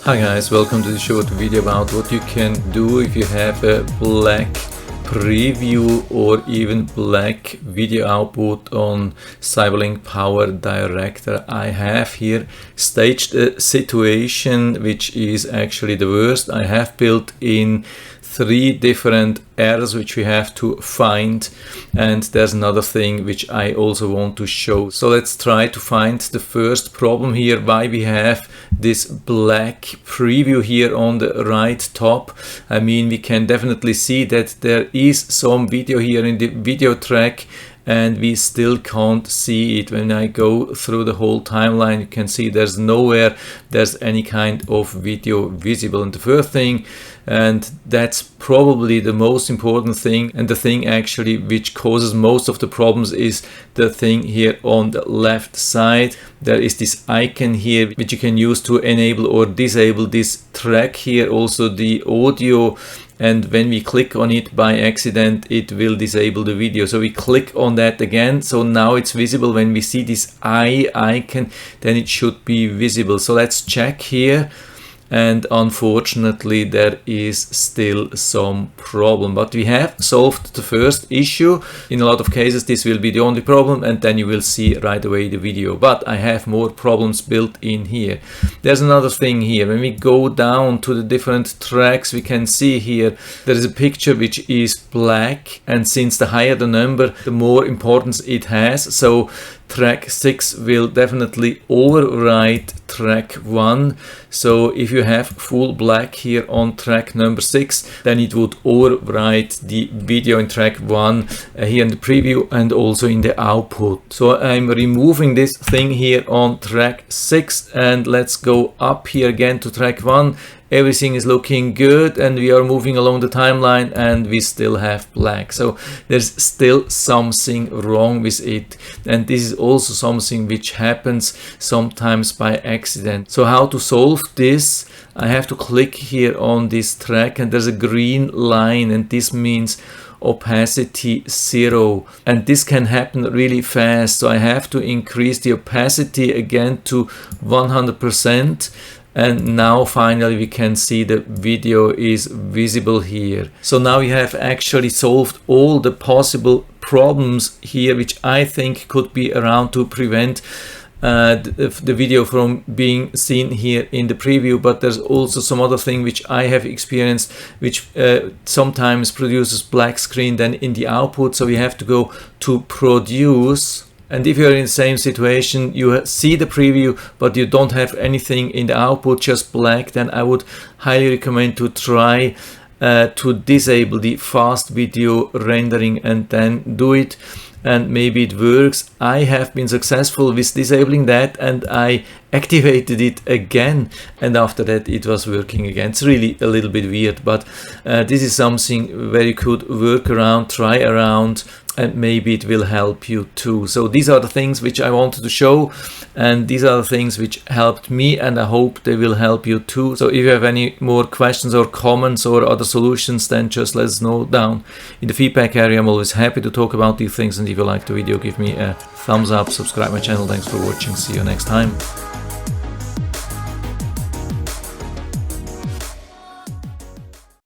Hi guys, welcome to the short video about what you can do if you have a black preview or even black video output on CyberLink PowerDirector. I have here staged a situation which is actually the worst. I have built in 3 different errors which we have to find, and there's another thing which I also want to show. So let's try to find the first problem here, why we have this black preview here on the right top. I mean, we can definitely see that there is some video here in the video track, and we still can't see it. When I go through the whole timeline, you can see there's nowhere there's any kind of video visible. And the first thing, and that's probably the most important thing, and the thing actually which causes most of the problems, is the thing here on the left side. There is this icon here which you can use to enable or disable this track here, also the audio. And when we click on it by accident, it will disable the video. So we click on that again. So now it's visible. When we see this eye icon, then it should be visible. So let's check here. And unfortunately, there is still some problem. But we have solved the first issue. In a lot of cases, this will be the only problem, and then you will see right away the video. But I have more problems built in here. There's another thing here. When we go down to the different tracks, we can see here there is a picture which is black. And since the higher the number, the more importance it has. So track 6 will definitely override track 1. So if you have full black here on track number 6, then it would override the video in track 1 here in the preview and also in the output. So I'm removing this thing here on track 6, and let's go up here again to track 1. Everything is looking good, and we are moving along the timeline, and we still have black. So there's still something wrong with it, and this is also something which happens sometimes by accident. So how to solve this? I have to click here on this track, and there's a green line, and this means opacity 0, and this can happen really fast. So I have to increase the opacity again to 100%. And now finally we can see the video is visible here. So now we have actually solved all the possible problems here, which I think could be around to prevent the video from being seen here in the preview. But there's also some other thing which I have experienced, which sometimes produces black screen then in the output. So we have to go to produce. And if you're in the same situation, you see the preview, but you don't have anything in the output, just black, then I would highly recommend to try to disable the fast video rendering and then do it. And maybe it works. I have been successful with disabling that, and I activated it again, and after that it was working again. It's really a little bit weird, but this is something where you could work around, try around, and maybe it will help you too. So these are the things which I wanted to show, and these are the things which helped me, and I hope they will help you too. So if you have any more questions or comments or other solutions, then just let us know down in the feedback area. I'm always happy to talk about these things, and if you like the video, give me a thumbs up, subscribe my channel. Thanks for watching. See you next time.